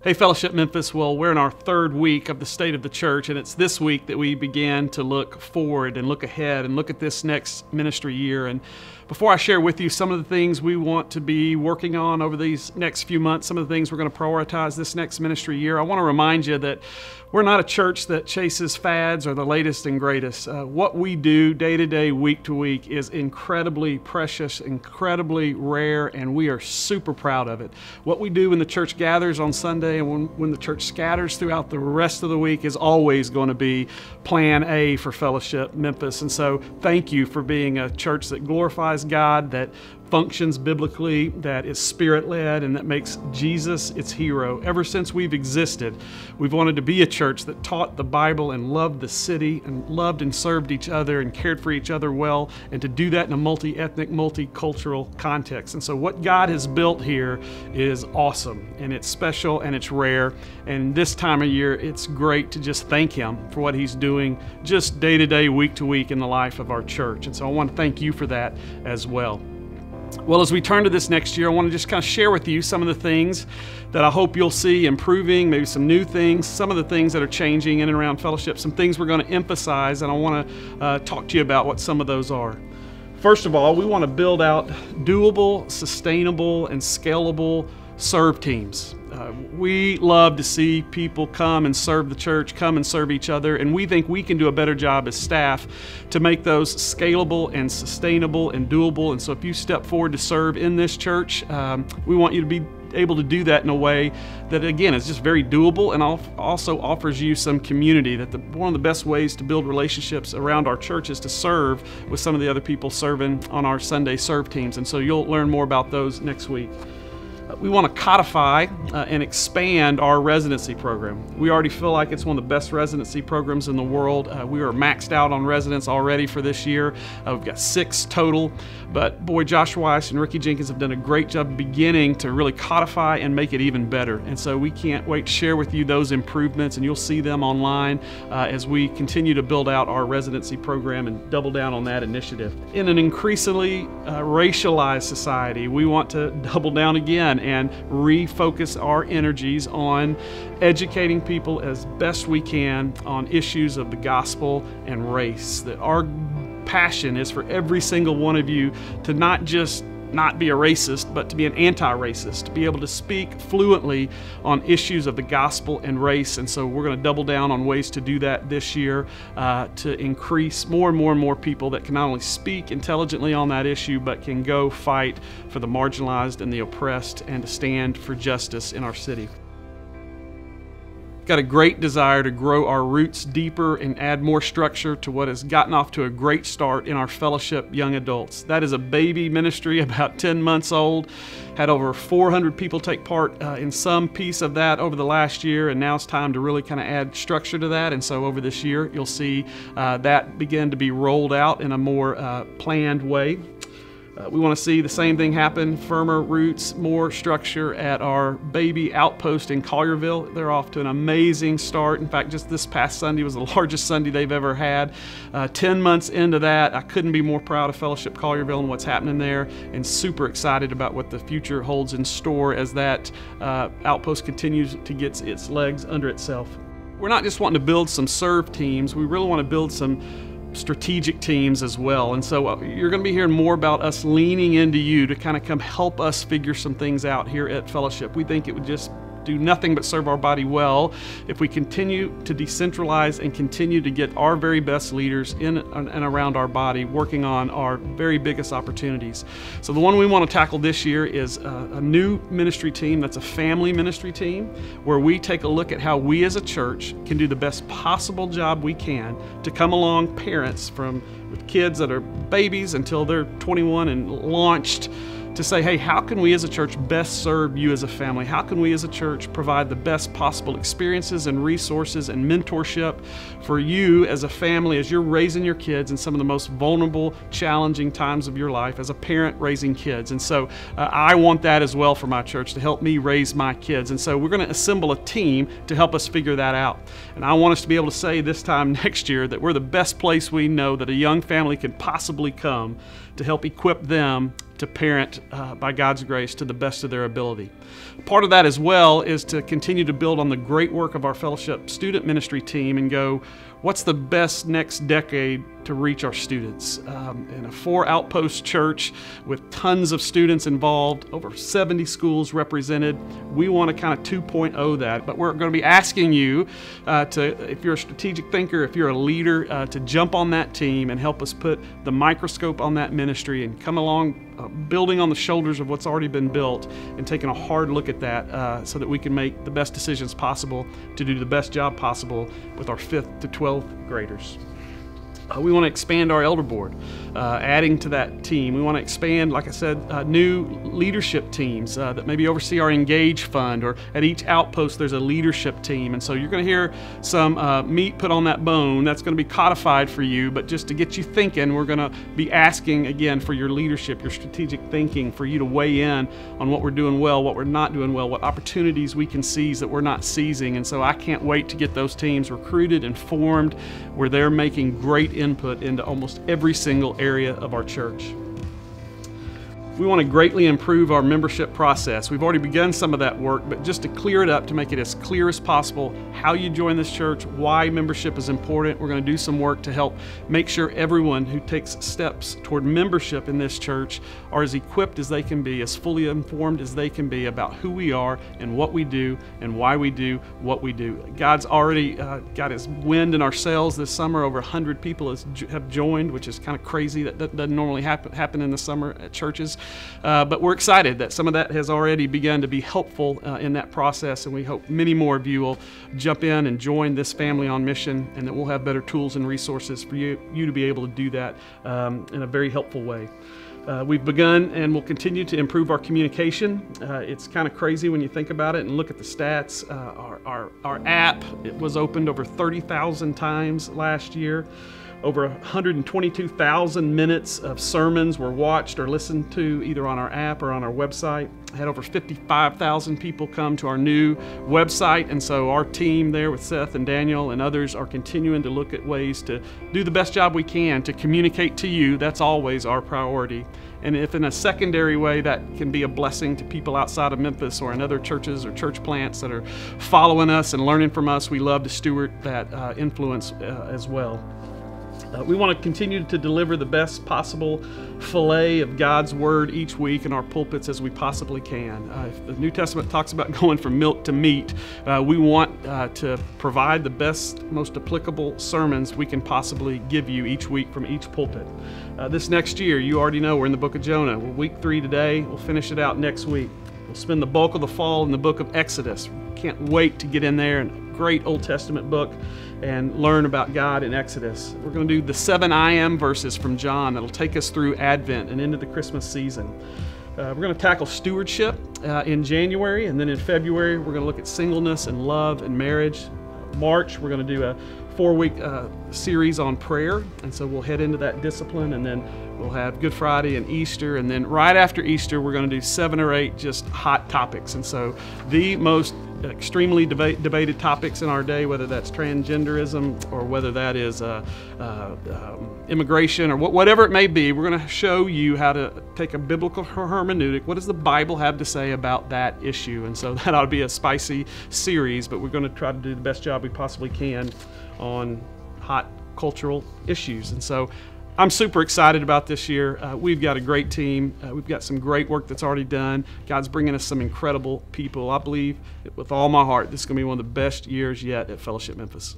Hey Fellowship Memphis, well, we're in our third week of the State of the Church, and it's this week that we began to look forward and look ahead and look at this next ministry year. And before I share with you some of the things we want to be working on over these next few months, some of the things we're going to prioritize this next ministry year, I want to remind you that we're not a church that chases fads or the latest and greatest. What we do day to day, week to week is incredibly precious, incredibly rare, and we are super proud of it. What we do when the church gathers on Sunday and when the church scatters throughout the rest of the week is always going to be plan A for Fellowship Memphis. And so thank you for being a church that glorifies God, that functions biblically, that is spirit-led, and that makes Jesus its hero. Ever since we've existed, we've wanted to be a church that taught the Bible and loved the city and loved and served each other and cared for each other well, and to do that in a multi-ethnic, multicultural context. And so what God has built here is awesome, and it's special, and it's rare. And this time of year, it's great to just thank Him for what He's doing just day to day, week to week in the life of our church. And so I want to thank you for that as well. Well, as we turn to this next year, I want to just kind of share with you some of the things that I hope you'll see improving, maybe some new things, some of the things that are changing in and around Fellowship, some things we're going to emphasize, and I want to talk to you about what some of those are. First of all, we want to build out doable, sustainable, and scalable serve teams. We love to see people come and serve the church, come and serve each other, and we think we can do a better job as staff to make those scalable and sustainable and doable. And so if you step forward to serve in this church, we want you to be able to do that in a way that, again, is just very doable and also offers you some community. That one of the best ways to build relationships around our church is to serve with some of the other people serving on our Sunday serve teams. And so you'll learn more about those next week. We want to codify and expand our residency program. We already feel like it's one of the best residency programs in the world. We are maxed out on residents already for this year. We've got 6 total, but boy, Josh Weiss and Ricky Jenkins have done a great job beginning to really codify and make it even better. And so we can't wait to share with you those improvements, and you'll see them online as we continue to build out our residency program and double down on that initiative. In an increasingly racialized society, we want to double down again and refocus our energies on educating people as best we can on issues of the gospel and race. That our passion is for every single one of you to not just not be a racist, but to be an anti-racist, to be able to speak fluently on issues of the gospel and race. And so we're going to double down on ways to do that this year to increase more and more people that can not only speak intelligently on that issue, but can go fight for the marginalized and the oppressed and to stand for justice in our city. Got a great desire to grow our roots deeper and add more structure to what has gotten off to a great start in our Fellowship Young Adults. That is a baby ministry about 10 months old. Had over 400 people take part in some piece of that over the last year, and now it's time to really kind of add structure to that. And so over this year, you'll see that begin to be rolled out in a more planned way. We want to see the same thing happen, firmer roots, more structure at our baby outpost in Collierville. They're off to an amazing start. In fact, just this past Sunday was the largest Sunday they've ever had. 10 months into that, I couldn't be more proud of Fellowship Collierville and what's happening there, and super excited about what the future holds in store as that outpost continues to get its legs under itself. We're not just wanting to build some serve teams, we really want to build some strategic teams as well. And so you're going to be hearing more about us leaning into you to kind of come help us figure some things out here at Fellowship. We think it would just do nothing but serve our body well if we continue to decentralize and continue to get our very best leaders in and around our body working on our very biggest opportunities. So the one we want to tackle this year is a new ministry team that's a family ministry team, where we take a look at how we as a church can do the best possible job we can to come along parents with kids that are babies until they're 21 and launched, to say, hey, how can we as a church best serve you as a family? How can we as a church provide the best possible experiences and resources and mentorship for you as a family as you're raising your kids in some of the most vulnerable, challenging times of your life as a parent raising kids? And so I want that as well for my church, to help me raise my kids. And so we're going to assemble a team to help us figure that out. And I want us to be able to say this time next year that we're the best place we know that a young family could possibly come to help equip them to parent by God's grace to the best of their ability. Part of that as well is to continue to build on the great work of our fellowship student ministry team and go, what's the best next decade to reach our students? In a 4-outpost church with tons of students involved, over 70 schools represented, we want to kind of 2.0 that. But we're going to be asking you if you're a strategic thinker, if you're a leader, to jump on that team and help us put the microscope on that ministry and come along building on the shoulders of what's already been built and taking a hard look at that so that we can make the best decisions possible to do the best job possible with our 5th to 12th graders. We want to expand our elder board, adding to that team. We want to expand, like I said, new leadership teams that maybe oversee our Engage Fund, or at each outpost there's a leadership team. And so you're going to hear some meat put on that bone. That's going to be codified for you, but just to get you thinking, we're going to be asking again for your leadership, your strategic thinking, for you to weigh in on what we're doing well, what we're not doing well, what opportunities we can seize that we're not seizing. And so I can't wait to get those teams recruited and formed where they're making great input into almost every single area of our church. We want to greatly improve our membership process. We've already begun some of that work, but just to clear it up, to make it as clear as possible, how you join this church, why membership is important. We're going to do some work to help make sure everyone who takes steps toward membership in this church are as equipped as they can be, as fully informed as they can be about who we are and what we do and why we do what we do. God's already got his wind in our sails this summer. Over 100 people have joined, which is kind of crazy. That doesn't normally happen in the summer at churches. But we're excited that some of that has already begun to be helpful in that process, and we hope many more of you will jump in and join this family on mission, and that we'll have better tools and resources for you to be able to do that in a very helpful way. We've begun and will continue to improve our communication. It's kind of crazy when you think about it and look at the stats. Our app, it was opened over 30,000 times last year. Over 122,000 minutes of sermons were watched or listened to either on our app or on our website. I had over 55,000 people come to our new website, and so our team there with Seth and Daniel and others are continuing to look at ways to do the best job we can to communicate to you. That's always our priority. And if in a secondary way that can be a blessing to people outside of Memphis or in other churches or church plants that are following us and learning from us, we love to steward that influence as well. We want to continue to deliver the best possible fillet of God's Word each week in our pulpits as we possibly can. If the New Testament talks about going from milk to meat, we want to provide the best, most applicable sermons we can possibly give you each week from each pulpit. This next year, you already know we're in the book of Jonah. We're week 3 today. We'll finish it out next week. We'll spend the bulk of the fall in the book of Exodus. Can't wait to get in there, and a great Old Testament book, and learn about God in Exodus. We're going to do the 7 I am verses from John that'll take us through Advent and into the Christmas season. We're going to tackle stewardship in January, and then in February we're going to look at singleness and love and marriage. March we're going to do a 4-week series on prayer, and so we'll head into that discipline, and then we'll have Good Friday and Easter, and then right after Easter we're going to do 7 or 8 just hot topics. And so the most extremely debated topics in our day, whether that's transgenderism or whether that is immigration or whatever it may be, we're going to show you how to take a biblical hermeneutic. What does the Bible have to say about that issue? And so that ought to be a spicy series, but we're going to try to do the best job we possibly can on hot cultural issues. And so I'm super excited about this year. We've got a great team. We've got some great work that's already done. God's bringing us some incredible people. I believe with all my heart this is going to be one of the best years yet at Fellowship Memphis.